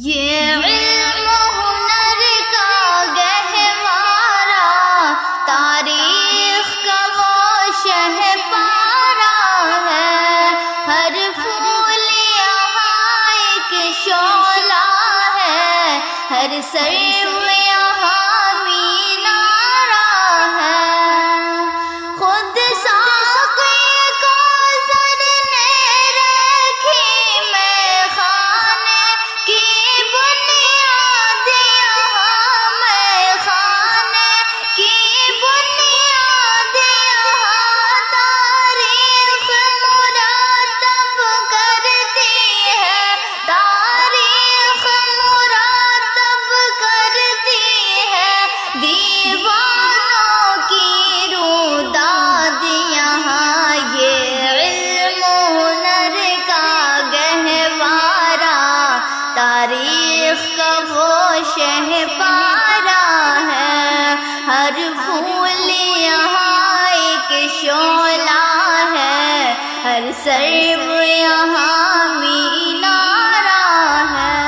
یہ علم و ہنر کا گہوارہ، تاریخ کا وہ شہپارہ ہے، ہر پھول یہاں ایک شعلہ ہے، ہر سرو یہاں مینارہ ہے۔ خود ساقی کوثر نے رکھی میخانے کی بنیاد، یہاں میخانے کی بنیاد، یہاں تاریخ مرتب کرتی ہے، تاریخ مرتب کرتی ہے، دیوانوں کی روداد یہاں یہ علم و ہنر کا گہوارہ، تاریخ کا وہ شہپارہ ہے، ہر پھول یہاں ایک شعلہ ہے، ہر سرو یہاں مینارہ ہے۔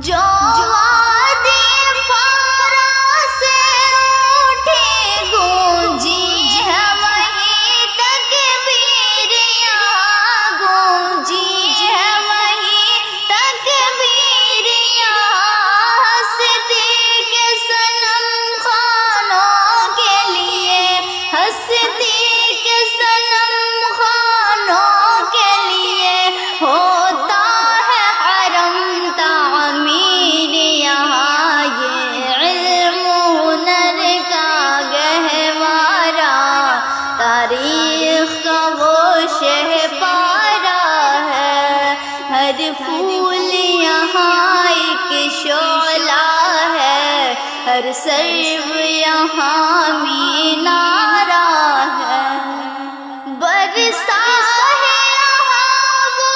جو وادی فارا سے اٹھی گونجی ہے، وہیں تکبیر یہاں گونجی ہے، وہیں تکبیر یہاں، ہستی کے صنم خوانوں کے لیے، ہستی کے صنم خوانوں کے لیے ہوتا ہے حرم تعمیر یہاں یہ علم و ہنر کا گہوارہ، تاریخ کا وہ شہپارہ ہے، ہر پھول یہاں ایک شعلہ ہے، ہر سرو یہاں مینارہ ہے۔ برسا ہے یہاں وہ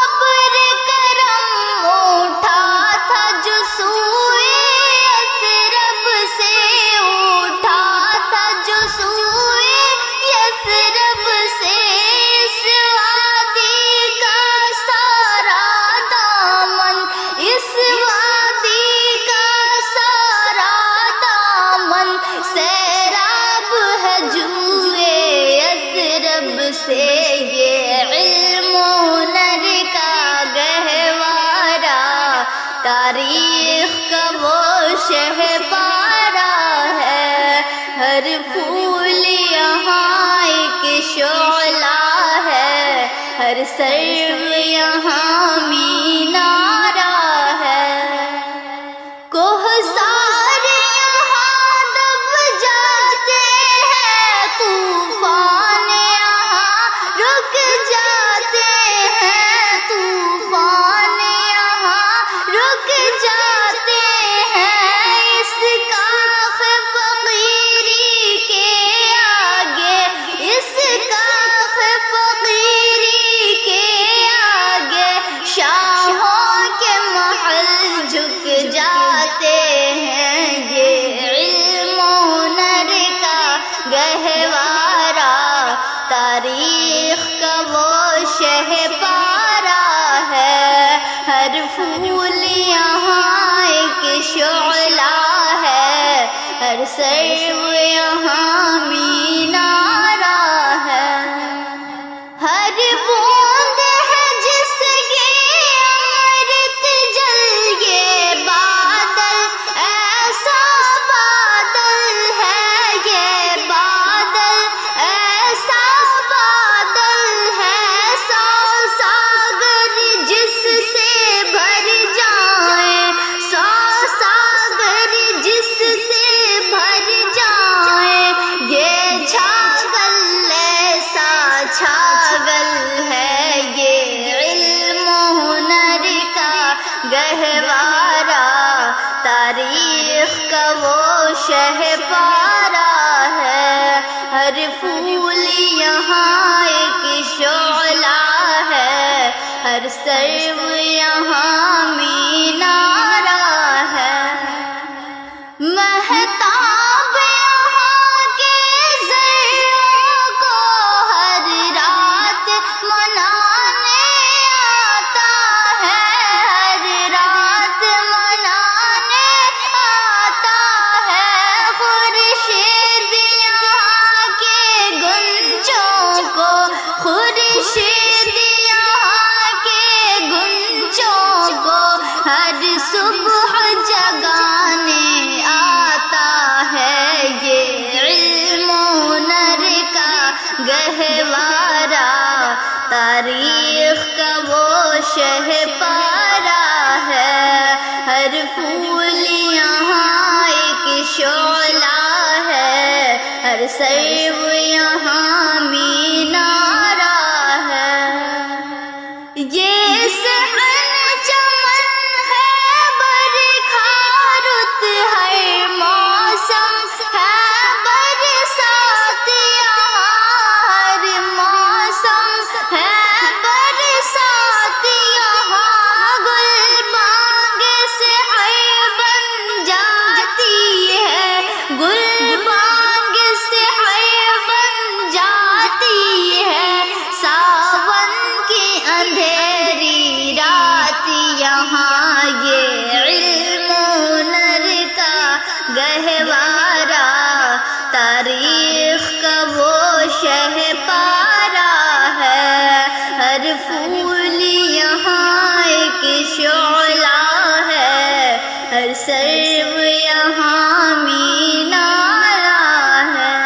ابر کرم، اٹھا تھا جو سوئے یثرب سے، اٹھا تھا جو سوئے یثرب سے، اس وادی کا سارا دامن، اس وادی کا سارا دامن سیراب ہے جوئے یثرب سے، یہ علم و ہنر کا گہوارہ، تاریخ کا وہ شہپارہ ہے، ہر پھول یہاں ایک شعلہ ہے، ہر سرو یہاں مینارہ ہے۔ کوہسار یہاں دب جاتے ہیں، طوفان یہاں رک جاتے ہیں، طوفان یہاں رک جاتے ہیں، اس کاخ فقیری کے آگے، اس کاخ فقیری کے آگے، شاہوں کے محل جھک جاتے ہیں، یہ علم و ہنر کا گہوارہ، تاریخ کا وہ شہپارہ ہے، ہر پھول یہاں ایک شعلہ ہے، ہر سرو یہاں مینارہ ہے۔ ہر بوند ہے جس کی امرت جل، یہ بادل ایسا بادل ہے، یہ بادل ایسا بادل ہے، سو ساگر جس سے بھر جائیں، سو ساگر جس سے بھر جائیں، یہ چھاگل ایسا چھاگل ہے، یہ علم و ہنر کا گہوارہ، تاریخ کا وہ شہپارہ ہے، ہر پھول یہاں ایک شعلہ ہے، ہر سرو یہاں مینارہ ہے۔ مہتاب یہاں کے ذروں کو ہر رات منانے آتا ہے، ہر صبح جگانے آتا ہے، یہ علم و ہنر کا گہوارہ، تاریخ کا وہ شہ پارا ہے، ہر پھول یہاں ایک شعلہ ہے، ہر سرو یہاں مینارہ ہے، یہ صحن چمن ہے برکھارت، ہر موسم ہے برسات یہاں، ہر موسم ہے برسات یہاں، گل بانگ سے ہر بن جاتی ہے، گل بانگ سے ہر بن جاتی ہے، ساون کی اندھیری رات یہاں، یہ علم و ہنر کا گہوارہ، تاریخ کا وہ شہ پارا ہے، ہر پھول یہاں ایک شعلہ ہے، ہر سرو یہاں مینارہ ہے،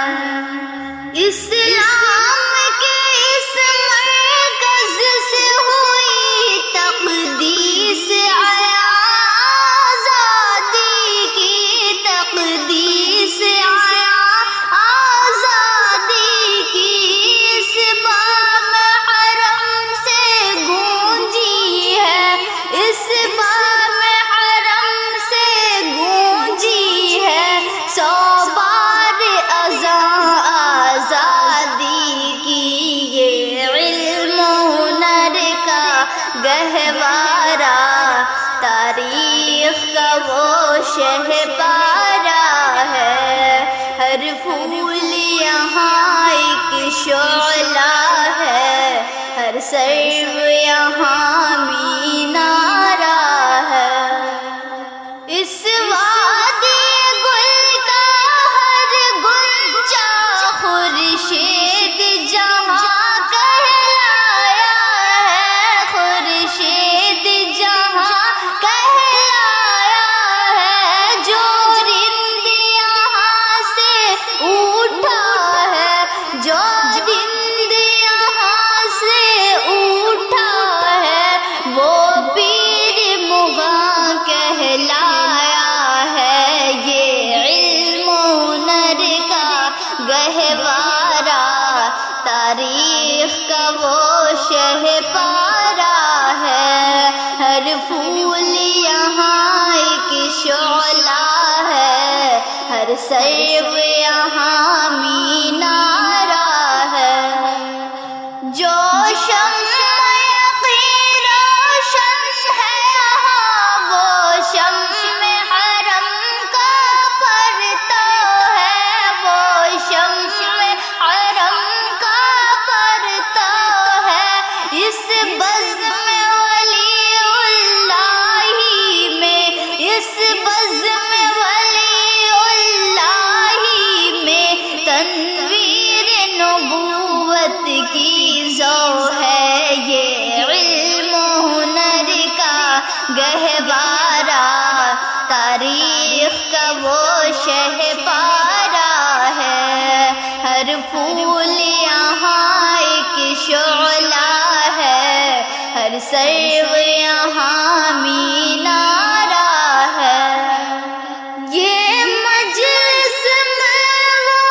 اسلام کے اس مرکز سے ہوئی تقدیس، آزادی کی تقدیس، آزادی کی اس بام حرم سے گونجی ہے، اس بام حرم سے گونجی ہے، 100 بار اذان آزادی کی، یہ علم و ہنر کا گہوارہ، تاریخ کا وہ شہ پارا ہے، ہر پھول یہاں ایک شعلہ ہے، ہر سرو یہاں مینارہ ہے، اس وادی گل کا ہر گنچا خورشید جہاں کہلایا ہے، خورشید جہاں کہلایا ہے، جو رند یہاں سے اٹھا ہے، جو رند یہاں سے اٹھا ہے، وہ پیر مغاں کہلایا ہے، یہ علم و ہنر کا گہوارہ، تاریخ کا وہ شہ پارا ہے، ہر پھول یہاں ایک شعلہ ہے، ہر سرو یہاں مینارہ ہے، جو شمع یقین روشن ہے یہاں، وہ شمع حرم کا پرتو ہے، وہ شمع حرم کا پرتو ہے، اس بزم ولی اللہ میں، اس بزم ولی اللہ میں، تنویر نبوت کی ضو ہے، یہ علم و ہنر کا گہوارہ، تاریخ کا وہ شہ پارا ہے، ہر پھول یہاں ایک شعلہ ہے، ہر سرو یہاں مینارہ ہے، یہ مجلس میں وہ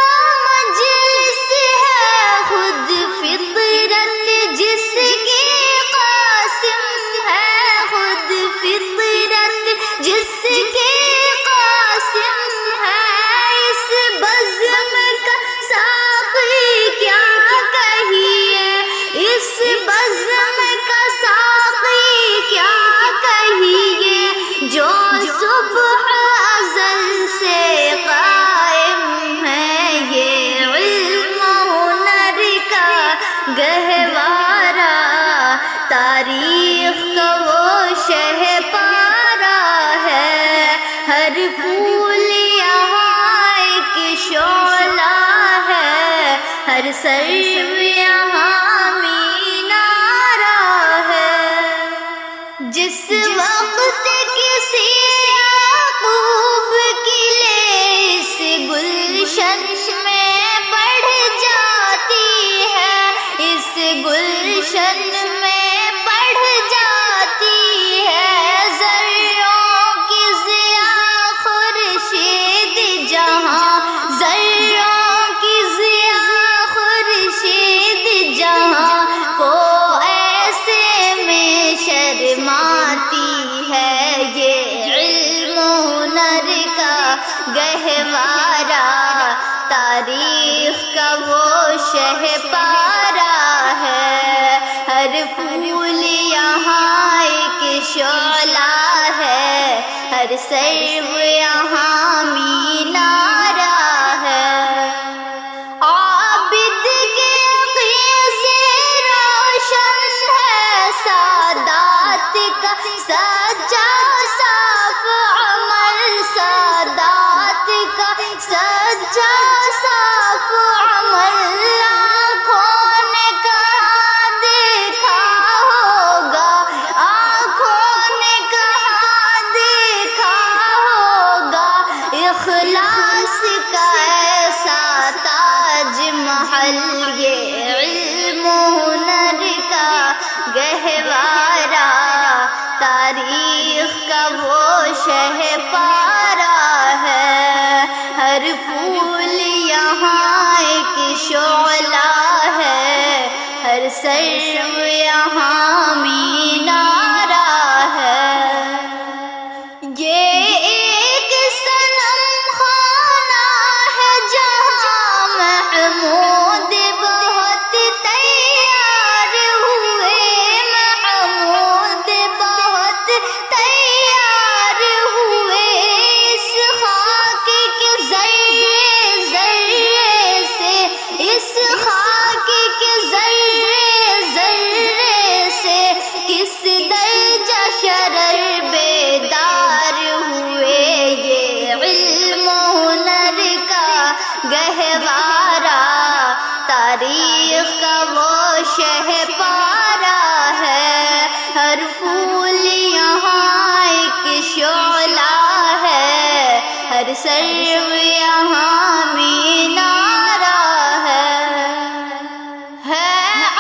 مجلس ہے، خود فطرت جس کی قاسم ہے، خود فطرت جس کی قاسم ہے، اس بزم کا ساقی کیا کہیے، اس بزم کا ساقی کیا کہیے، جو صبح ازل سے قائم ہے، یہ علم و ہنر کا گہوارہ، تاریخ کا وہ شہ پارا ہے، ہر پھول یہاں ایک شعلہ ہے، ہر سرو یہاں مینارہ ہے، جس وقت کسی شہ پارا ہے، ہر پھول یہاں ایک شعلہ ہے، ہر سرو یہاں مینارہ ہے۔ عابد کے عقیدے سے روشن ہے سادات کا سچا صاف عمل، سادات کا سچا صاف عمل۔ آنکھوں نے کہاں دیکھا ہوگا، آنکھوں نے کہاں دیکھا ہوگا اخلاص کا ایسا تاج محل، یہ علم و ہنر کا گہوارہ، تاریخ کا وہ شہ پارا ہے، ہر پھول یہاں ایک شعلہ ہے، ہر سرو یہاں مینارہ ہے۔ یہ ایک صنم خانہ ہے جہاں محمود بہت تیار ہوئے، محمود بہت تیار ہوئے، اس خاک کے ذرے ذرے سے، اس خاک کے ذرے ذرے سے کس درجہ شرر بیدار ہوئے، یہ علم و ہنر کا گہوارہ، تاریخ کا وہ شہ پارا ہے، ہر پھول یہاں ایک شعلہ ہے، ہر سرو یہاں مینارہ ہے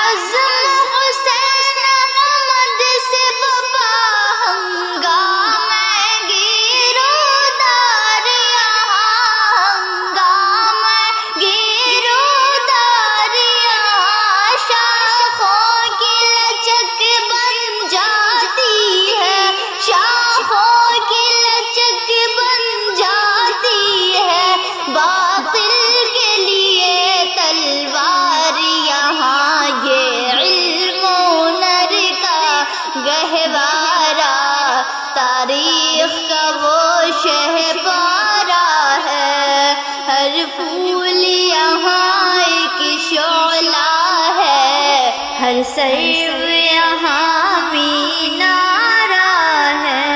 عزم حسین احمد سے بابا ہنگامہ گیرودار، یہاں ہنگامہ گیرودار، یہاں شاخوں کی لچک بن جاتی ہے، شاخوں کی لچک بن جاتی ہے، باطل کے لیے تلوار، یہاں یہ علم و ہنر کا گہوارہ، تاریخ کا وہ شہ پارا ہے، ہر پھول یہاں ایک شعلہ ہے، ہر سرو یہاں مینارہ ہے۔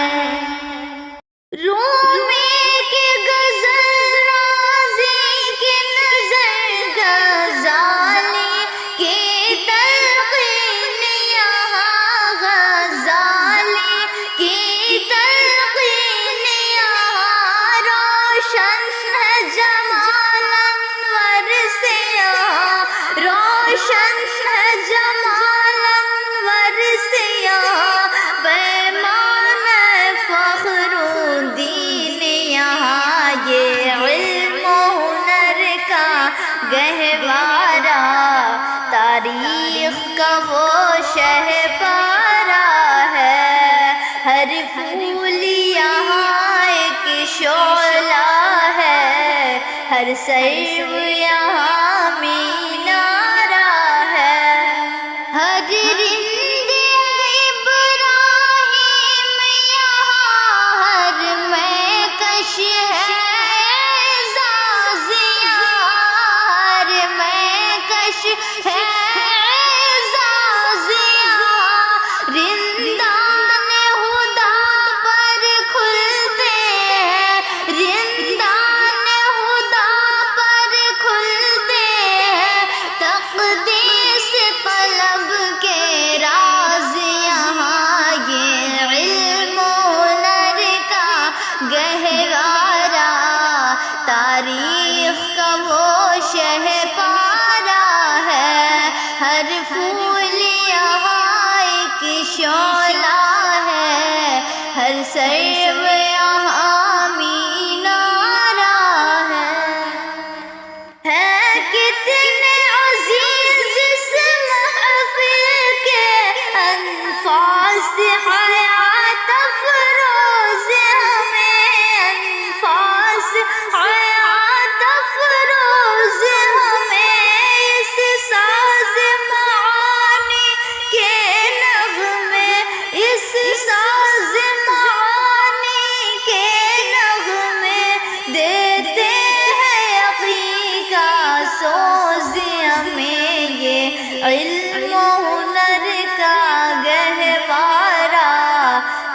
رومی کی غزل رازی کی نظر، غزالی کی تلقین یہاں، غزالی کی تلقین یہاں، روشن ہے جمال انور سے یہاں، روشن ہے جمال انور سے یہاں، پیمان فخر الدین یہاں، یہ علم و ہنر کا گہوارہ، تاریخ کا وہ شہ پارا ہے، ہر پھول یہاں ایک شعلہ ہے، ہر سرو یہاں مینارہ ہے۔ ہر رند ابراہیم یہاں، ہر مہکش ہے اعزاز یہاں، ہر مہکش ہے اعزاز یہاں، رندان ہدا پر کھلتے ہیں، رندان ہدا پر کھلتے ہیں، تقدیس طلب کے راز یہاں، یہ علم و ہنر کا گہوارہ، تاریخ کا وہ شہ پارا ہے، ہر پھول یہاں ایک شعلہ ہے، ہر سرو یہاں مینارہ ہے کتنے عزیز اس محفل کے انفاس حیات افروز، ہمیں انفاس حیات افروز، ہمیں اس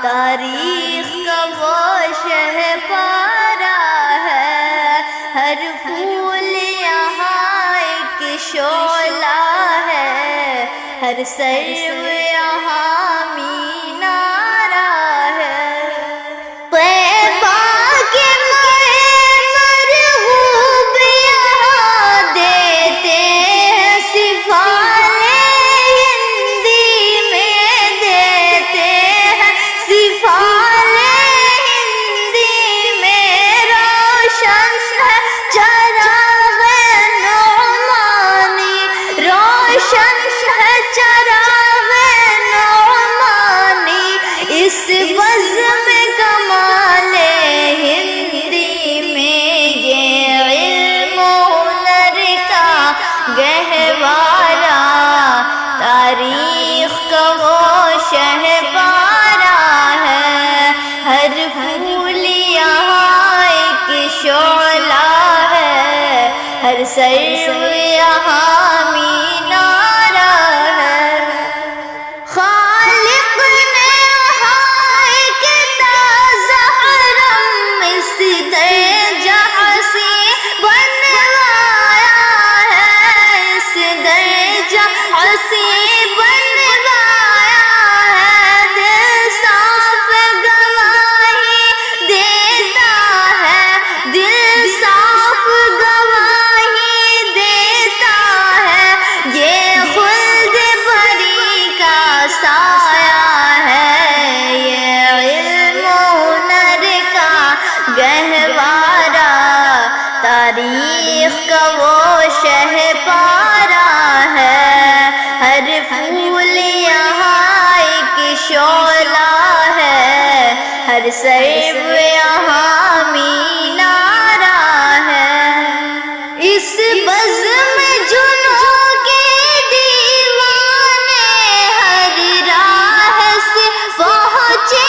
تاریخ کا وہ شہ پارا ہے، ہر پھول یہاں ایک شعلہ ہے، ہر سرو یہاں مینارہ ہے۔ طیبہ کے مرغوب یہاں دیتے ہیں سفالے ہندی میں دیتے ہیں سفالے ہندی میں، روشن ہے چراغ نعمانی، روشن ہے چراغ نعمانی، اس بزم کمال ہندی میں یہ علم و ہنر کا گہوارہ، تاریخ کا وہ شہپارہ ہے، ہر پھول یہاں ایک شعلہ ہے، ہر سرو یہاں مینارہ ہے۔ خالق نے وہاں ایک تازہ حرم اس درجہ حسین بنوایا ہے، اس درجہ حسین بنوایا ہے، دل صاف گواہی دیتا ہے، دل صاف گواہی دیتا ہے، یہ خلد بری کا سایہ ہے، یہ علم و ہنر کا گہوارہ، تاریخ کا وہ شہپارہ ہے، ہر پھول یہاں ایک شعلہ ہے، ہر سرو یہاں مینارہ ہے۔ اس بزم جنوں کے دیوانے ہر راہ سے پہنچے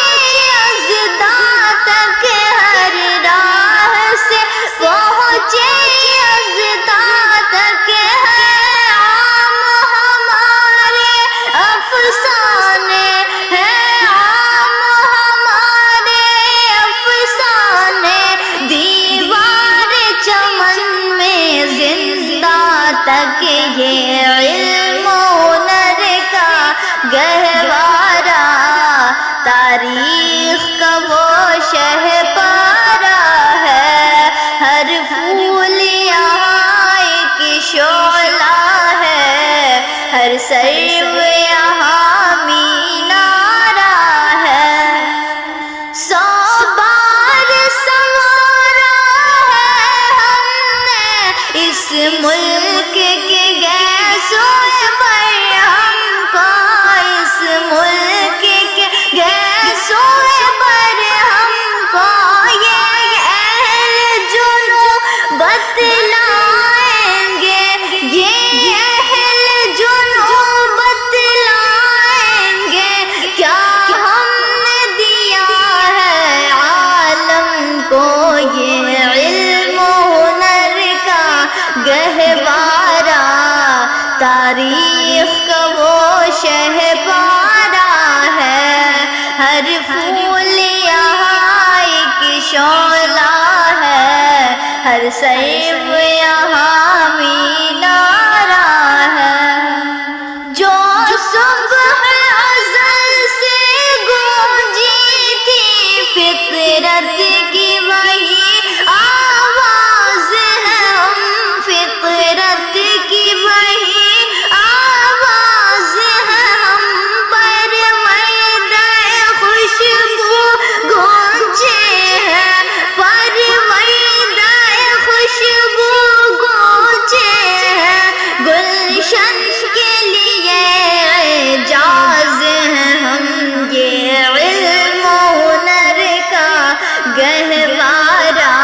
اژدھا تک، ہر راہ سے پہنچے اژدھا تک، ہے عام ہمارے افسانے، ہے عام ہمارے افسانے، دیوار چمن میں زندہ تک یہ علم و ہنر کا گہوارہ، تاریخ کا وہ شہپارہ ہے، ہر پھول یہاں ایک شعلہ ہے، ہر سرو یہاں مینارہ ہے۔ 100 بار سنوارا ہے ہم نے اس ملک کے گیسوں پر ہم کو، اس ملک کے گیسوں پر ہم کو، یہ اہل جنوں بتلائیں گے، یہ اہل جنوں بتلائیں گے، کیا ہم نے دیا ہے عالم کو یہ علم و ہنر کا گہوارہ، تاریخ کا وہ شہپارہ ہے، ہر پھول یہاں ایک شعلہ ہے، ہر سرو یہاں مینارہ ہے۔ جو صبح ازل سے گونجی تھی فطرت کی وہی آواز ہے، ہم فطرت کی وہی آواز ہے، ہم پر میدان خوشبو گونجے ہیں، پر میدان خوشبو گونجے ہیں، گلشن کے لیے اعجاز ہیں ہم، یہ علم و ہنر کا گہوارہ،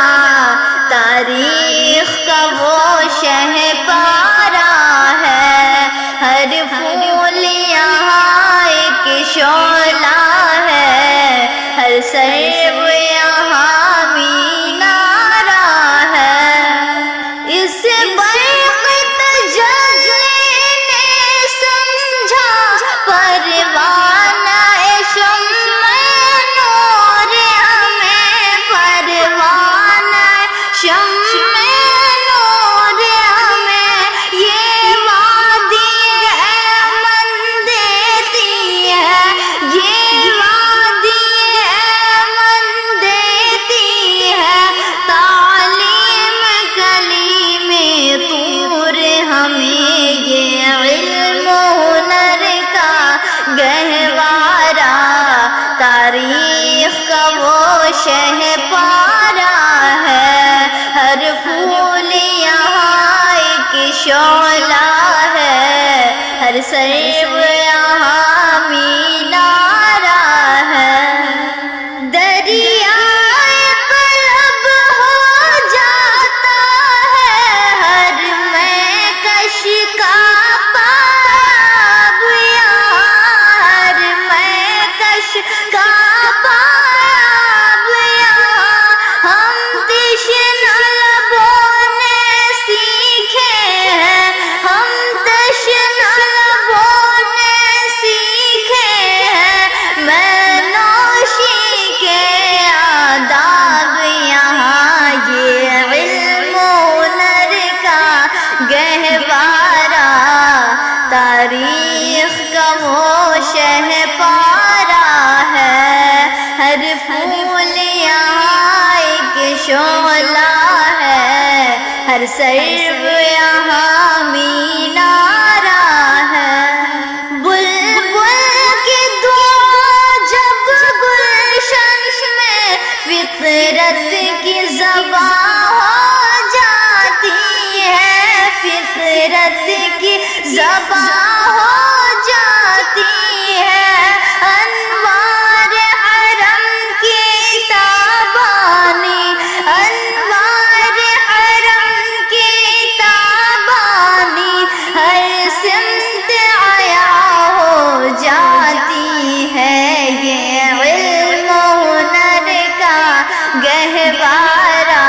تاریخ کا وہ شہپارہ ہے، ہر پھول یہاں ایک شعلہ ہے، ہر سرو یہاں مینارہ ہے۔ اس برق تجلی نے سمجھا پروانہ شمع شہ پارا ہے، ہر پھول یہاں ایک شعلہ ہے، ہر سرو یہاں مینارہ ہے۔ دریائے قلب ہو جاتا ہے ہر میں کش کا پاب یہاں، ہر میں کش کا پاب یہاں۔ ہم تشنہ لبوں نے سیکھے ہیں، ہم تشنہ لبوں نے سیکھے ہیں، میں نوشی کے آداب یہاں۔ یہ علم و ہنر کا گہوارہ، تاریخ کا وہ شہ پارا ہے، ہر پھول یہاں ایک شعلہ ہے، ہر سرو یہاں مینارہ ہے۔ بلبل کی دعا جب گلشن میں فطرت کی زباں ہو جاتی ہے، فطرت کی زباں ہو جاتی ہے، انوار حرم کی تابانی، انوار حرم کی تابانی، ہر سمت عیاں ہو جاتی ہے۔ یہ علم و ہنر کا گہوارہ،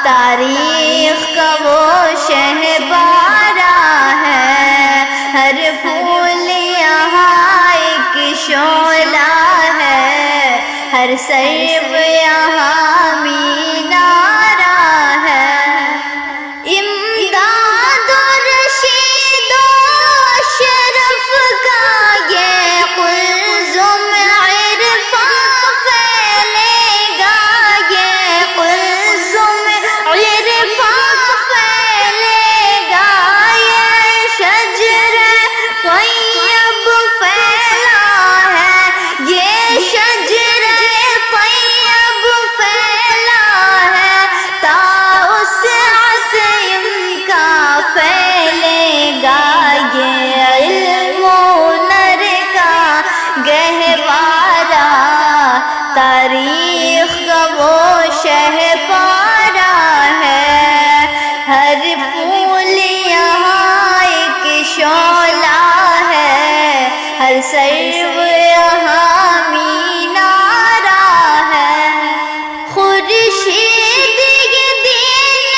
تاریخ کا وہ شہ پارا ہے، ہر پھول یہاں ایک شعلہ ہے، ہر سرو یہاں مینارہ ہے۔ امداد و رشید و اشرف کا یہ قلزم عرفاں پھیلے گا، یہ قلزم عرفاں پھیلے گا، یہ شجر طیب پھیلا ہے، یہ شجر طیب پھیلا ہے، تا وسعت ان کا پھیلے گا۔ یہ علم و ہنر کا گہوارہ، تاریخ کا وہ شہ پارا ہے، ہر پھول یہاں ایک شعلہ ہے، ہر سرو یہاں مینارہ ہے۔ خورشید یہ دین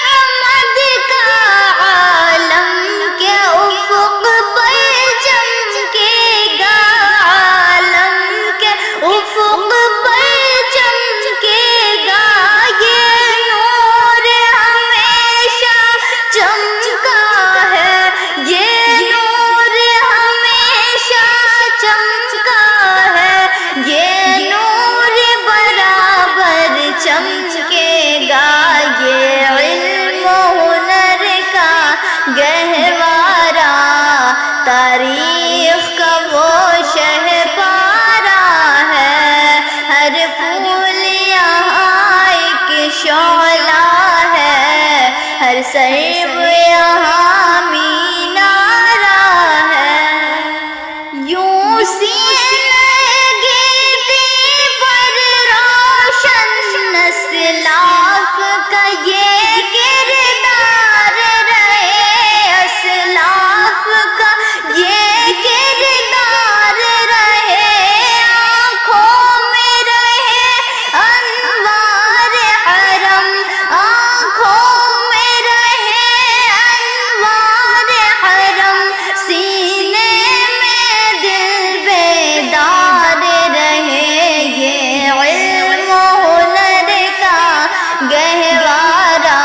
احمد کا عالم کے افق پر چمکے گا، عالم کے افق پر چمکے گا، یہ نور ہمیشہ چمکا ہے، یہ نور ہمیشہ چمکا ہے، یہ نور برابر چمکے گا۔ یہ علم و ہنر کا گہوارہ، تاریخ کا وہ شہ پارا ہے، ہر پھول یہاں ایک شعلہ ہے، ہر سرو یہاں مینارہ ہے۔ یوں سینگی پر روشن اسلاف کا یہ کردار رہے، اسلاف کا یہ کردار رہے، آنکھوں میں رہے انوار حرم، آنکھوں میں رہے انوار حرم، سینے میں دل بیدار رہے۔ یہ علم و ہنر کا گہوارہ،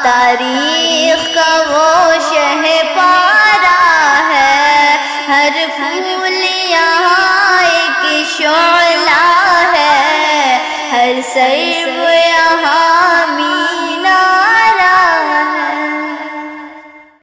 تاریخ کا وہ شہ پارا ہے، ہر پھول یہاں ایک شعلہ ہے، ہر سرو